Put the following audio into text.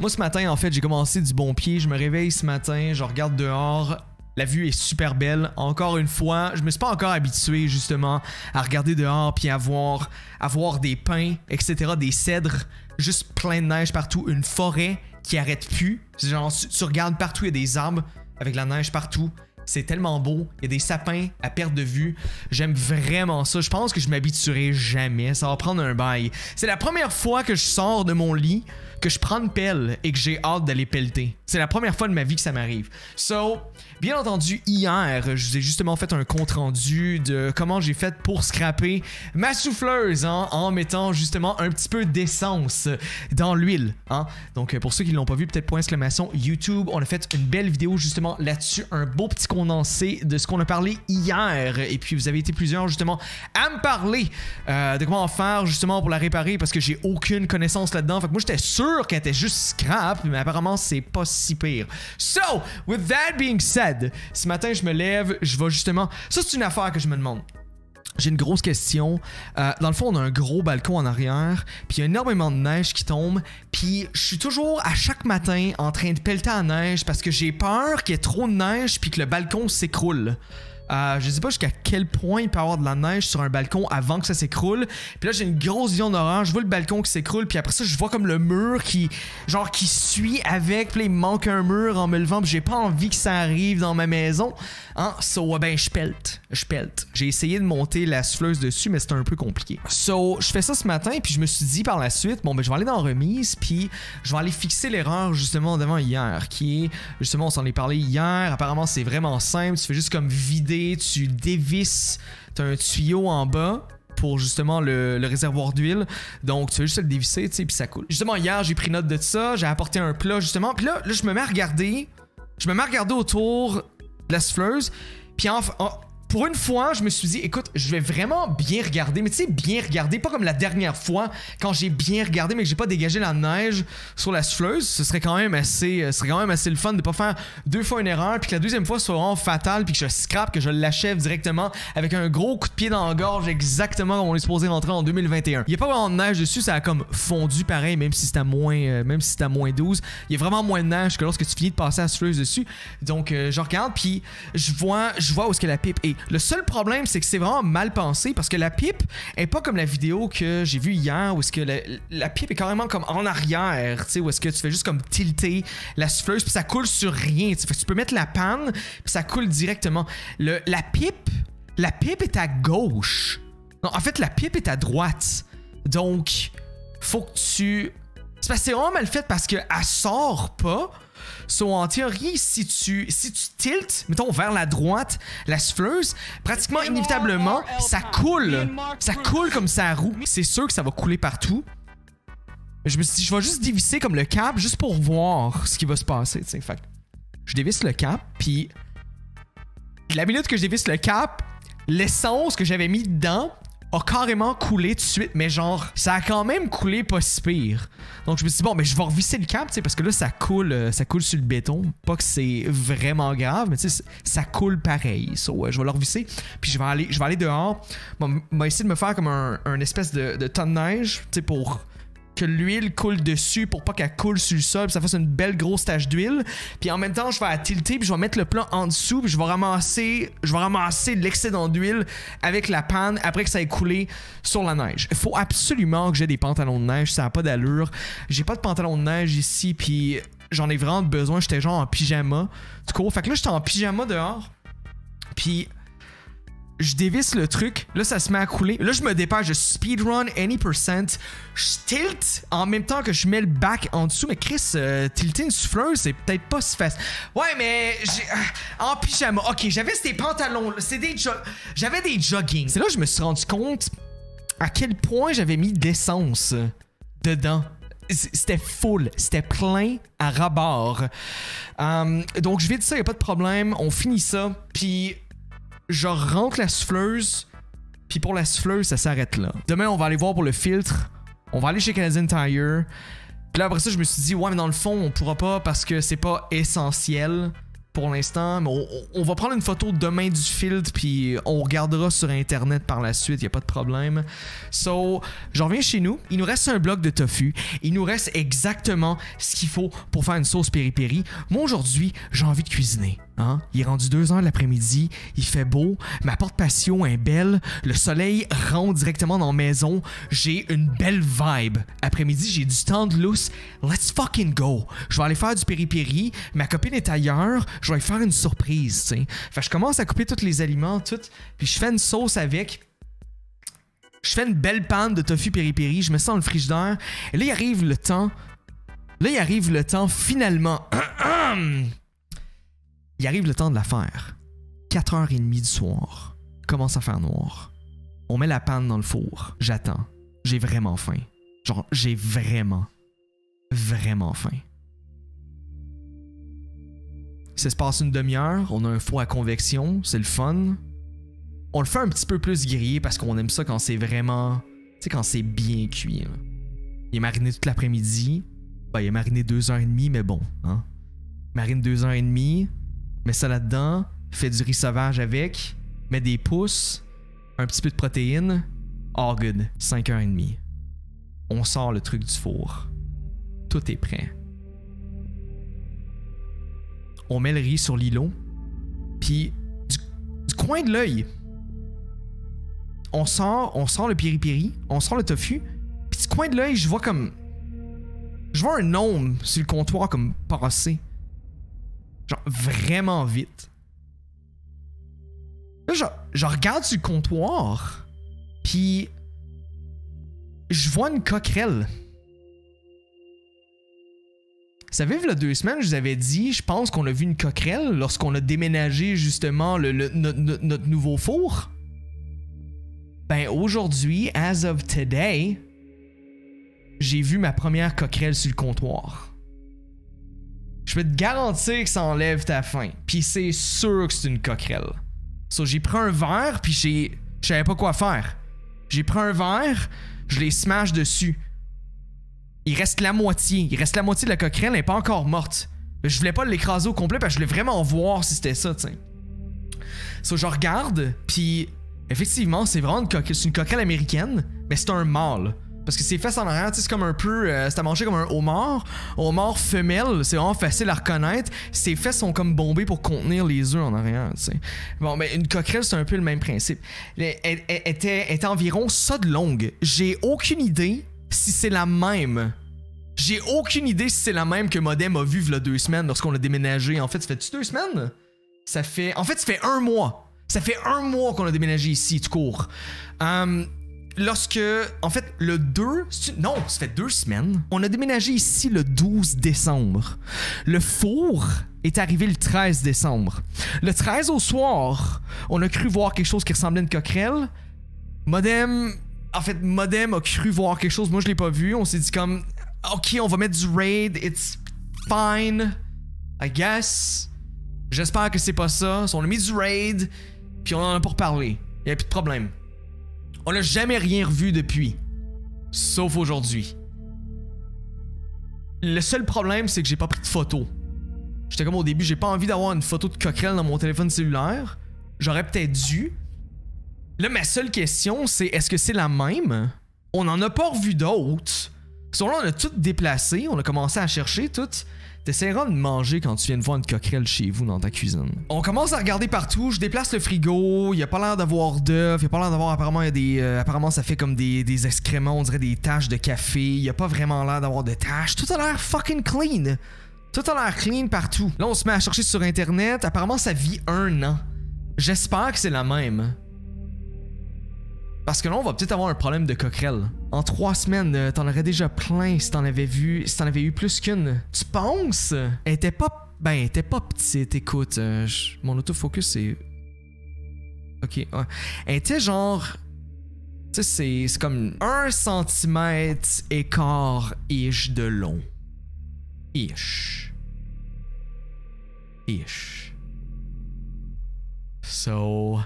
Moi, ce matin, en fait, j'ai commencé du bon pied. Je me réveille ce matin, je regarde dehors. La vue est super belle. Encore une fois, je me suis pas encore habitué justement à regarder dehors puis à voir des pins, etc., des cèdres, juste plein de neige partout, une forêt qui arrête plus. Genre, tu regardes partout, il y a des arbres avec la neige partout. C'est tellement beau. Il y a des sapins à perte de vue. J'aime vraiment ça. Je pense que je m'habituerai jamais. Ça va prendre un bail. C'est la première fois que je sors de mon lit, que je prends une pelle et que j'ai hâte d'aller pelleter. C'est la première fois de ma vie que ça m'arrive. So, bien entendu, hier, je vous ai justement fait un compte rendu de comment j'ai fait pour scraper ma souffleuse, hein, en mettant justement un petit peu d'essence dans l'huile. Hein. Donc, pour ceux qui ne l'ont pas vu, peut-être point exclamation YouTube, on a fait une belle vidéo justement là-dessus, un beau petit condensé de ce qu'on a parlé hier. Et puis, vous avez été plusieurs justement à me parler de comment faire justement pour la réparer parce que j'ai aucune connaissance là-dedans. Fait que moi, j'étais sûr qu'elle était juste scrap, mais apparemment, c'est pas si pire. So, with that being said, ce matin, je me lève, je vais justement... Ça, c'est une affaire que je me demande. J'ai une grosse question. Dans le fond, on a un gros balcon en arrière, puis il y a énormément de neige qui tombe, puis je suis toujours à chaque matin en train de pelleter la neige parce que j'ai peur qu'il y ait trop de neige puis que le balcon s'écroule. Je sais pas jusqu'à quel point il peut y avoir de la neige sur un balcon avant que ça s'écroule. Puis là, j'ai une grosse vision d'horreur. Je vois le balcon qui s'écroule. Puis après ça, je vois comme le mur qui suit avec. Puis là, il me manque un mur en me levant. Puis j'ai pas envie que ça arrive dans ma maison. Hein? So, ben, je pelte. J'ai essayé de monter la souffleuse dessus, mais c'était un peu compliqué. So, je fais ça ce matin. Puis je me suis dit par la suite, bon, ben, je vais aller dans remise. Puis je vais aller fixer l'erreur justement devant hier. Qui est, justement, on s'en est parlé hier. Apparemment, c'est vraiment simple. Tu fais juste comme vider. Tu dévisses, t'as un tuyau en bas pour justement le réservoir d'huile. Donc tu fais juste le dévisser, tu sais, puis ça coule. Justement, hier, j'ai pris note de ça, j'ai apporté un plat justement, puis là, je me mets à regarder autour de la souffleuse, puis pour une fois, je me suis dit, écoute, je vais vraiment bien regarder, mais tu sais, bien regarder, pas comme la dernière fois, quand j'ai bien regardé, mais que j'ai pas dégagé la neige sur la souffleuse. Ce serait quand même assez le fun de pas faire deux fois une erreur, puis que la deuxième fois soit vraiment fatale, puis que je scrape, que je l'achève directement avec un gros coup de pied dans la gorge, exactement comme on est supposé rentrer en 2021. Il y a pas vraiment de neige dessus, ça a comme fondu pareil, même si c'est à moins 12. Il y a vraiment moins de neige que lorsque tu finis de passer la souffleuse dessus. Donc, je regarde, puis je vois où est-ce que la pipe est. Le seul problème, c'est que c'est vraiment mal pensé parce que la pipe est pas comme la vidéo que j'ai vue hier où est-ce que la pipe est carrément comme en arrière, tu sais, où est-ce que tu fais juste comme tilter la souffleuse puis ça coule sur rien. Fait que tu peux mettre la panne puis ça coule directement. La pipe est à gauche. Non, en fait, la pipe est à droite. Donc, faut que tu... C'est parce que c'est vraiment mal fait parce qu'elle sort pas. So, en théorie, si tu tiltes, mettons, vers la droite, la souffleuse, pratiquement inévitablement, ça coule. Ça coule comme ça roue. C'est sûr que ça va couler partout. Je me suis dit, je vais juste dévisser comme le cap, juste pour voir ce qui va se passer, tu sais. Fait que je dévisse le cap, puis la minute que je dévisse le cap, l'essence que j'avais mis dedans a carrément coulé tout de suite, mais genre, ça a quand même coulé pas si pire. Donc je me suis dit, bon, mais je vais revisser le cap, tu sais, parce que là, ça coule sur le béton. Pas que c'est vraiment grave, mais tu sais, ça coule pareil. So, je vais le revisser, puis je vais aller dehors. Bon, essayer de me faire comme un espèce de tas de neige, tu sais, pour que l'huile coule dessus pour pas qu'elle coule sur le sol, puis ça fasse une belle grosse tache d'huile. Puis en même temps, je vais la tilter, puis je vais mettre le plat en dessous, puis je vais ramasser l'excédent d'huile avec la panne après que ça ait coulé sur la neige. Il faut absolument que j'ai des pantalons de neige, ça n'a pas d'allure. J'ai pas de pantalons de neige ici, puis j'en ai vraiment besoin. J'étais genre en pyjama. Du coup, fait que là, j'étais en pyjama dehors, puis je dévisse le truc, là ça se met à couler. Là je me dépêche, je speedrun any percent. Je tilt en même temps que je mets le bac en dessous. Mais Chris, tilter une souffleuse, c'est peut-être pas si facile. Ouais, mais en pyjama. Ok, j'avais ces pantalons, j'avais des jogging. C'est là que je me suis rendu compte à quel point j'avais mis d'essence dedans. C'était full, c'était plein à ras-bord. Donc je vide ça, y a pas de problème. On finit ça, puis je rentre la souffleuse, puis pour la souffleuse, ça s'arrête là. Demain, on va aller voir pour le filtre. On va aller chez Canadian Tire. Puis là, après ça, je me suis dit, ouais, mais dans le fond, on pourra pas parce que c'est pas essentiel. pour l'instant, mais on va prendre une photo demain du filtre, puis on regardera sur Internet par la suite, il n'y a pas de problème. So, je reviens chez nous. Il nous reste un bloc de tofu. Il nous reste exactement ce qu'il faut pour faire une sauce piri-piri. Moi, aujourd'hui, j'ai envie de cuisiner. Hein? Il est rendu 2h de l'après-midi, il fait beau, ma porte patio est belle, le soleil rentre directement dans la maison, j'ai une belle vibe. Après-midi, j'ai du temps de lousse, let's fucking go. Je vais aller faire du piri-piri, ma copine est ailleurs, je vais lui faire une surprise, tu sais. Fait que je commence à couper tous les aliments, tout, puis je fais une sauce avec. Je fais une belle panne de tofu piri-piri, je mets ça dans le frigidaire, et là, il arrive le temps. Finalement. Il arrive le temps de la faire. 4h30 du soir. Commence à faire noir. On met la panne dans le four. J'attends. J'ai vraiment faim. Genre, j'ai vraiment faim. Ça se passe une demi-heure. On a un four à convection. C'est le fun. On le fait un petit peu plus grillé parce qu'on aime ça quand c'est vraiment... Tu sais, quand c'est bien cuit. Là. Il est mariné toute l'après-midi. Ben, il est mariné 2h30, mais bon. Hein? Marine 2h30. Mets ça là-dedans, fais du riz sauvage avec, mets des pousses, un petit peu de protéines. All good. 5h30. On sort le truc du four. Tout est prêt. On met le riz sur l'îlot. Puis, du coin de l'œil, on sort le piri-piri, on sort le tofu. Puis du coin de l'œil, je vois un gnome sur le comptoir comme passer. Genre, vraiment vite. Là, je regarde sur le comptoir, puis je vois une coquerelle. Vous savez, il y a 2 semaines, je vous avais dit, je pense qu'on a vu une coquerelle lorsqu'on a déménagé justement notre nouveau four. Ben, aujourd'hui, as of today, j'ai vu ma première coquerelle sur le comptoir. Je peux te garantir que ça enlève ta faim. Puis c'est sûr que c'est une coquerelle. So, j'ai pris un verre, puis je savais pas quoi faire. J'ai pris un verre, je les smash dessus. Il reste la moitié. De la coquerelle, elle n'est pas encore morte. Je voulais pas l'écraser au complet parce que je voulais vraiment voir si c'était ça, tu sais. So, je regarde, puis effectivement, c'est vraiment une coquerelle américaine, mais c'est un mâle. Parce que ses fesses en arrière, tu sais, c'est comme un peu... c'est à manger comme un homard. Homard femelle, c'est vraiment facile à reconnaître. Ses fesses sont comme bombées pour contenir les œufs en arrière, tu sais. Bon, mais une coquerelle, c'est un peu le même principe. Elle était environ ça de longue. J'ai aucune idée si c'est la même. J'ai aucune idée si c'est la même que Modem a vu il y a 2 semaines lorsqu'on a déménagé. En fait, ça fait-tu 2 semaines? En fait, ça fait 1 mois. Ça fait 1 mois qu'on a déménagé ici, tout court. En fait, le 2... Non, ça fait 2 semaines. On a déménagé ici le 12 décembre. Le four est arrivé le 13 décembre. Le 13 au soir, on a cru voir quelque chose qui ressemblait à une coquerelle. Modem a cru voir quelque chose. Moi, je l'ai pas vu. On s'est dit comme... OK, on va mettre du raid. It's fine. I guess. J'espère que c'est pas ça. On a mis du raid. Puis on en a pas reparlé. Il y a plus de problème. On n'a jamais rien revu depuis. Sauf aujourd'hui. Le seul problème, c'est que j'ai pas pris de photo. J'étais comme au début, j'ai pas envie d'avoir une photo de coquerelle dans mon téléphone cellulaire. J'aurais peut-être dû. Là, ma seule question, c'est est-ce que c'est la même? On en a pas revu d'autres. Là, on a tout déplacé. On a commencé à chercher tout. T'essaieras de manger quand tu viens de voir une coquerelle chez vous dans ta cuisine. On commence à regarder partout, je déplace le frigo, il y a pas l'air d'avoir d'œufs, il y a pas l'air d'avoir apparemment il y a des apparemment ça fait comme des excréments, on dirait des taches de café, il y a pas vraiment l'air d'avoir de taches, tout a l'air fucking clean. Tout a l'air clean partout. Là, on se met à chercher sur internet, apparemment ça vit 1 an. J'espère que c'est la même. Parce que là, on va peut-être avoir un problème de coquerelle. En 3 semaines, t'en aurais déjà plein si t'en avais eu plus qu'une. Tu penses? Elle était pas... Ben, elle était pas petite, écoute. Mon autofocus, c'est... Ok, ouais. Elle était genre... Tu sais, c'est comme 1 centimètre écart-ish de long. Ish. So...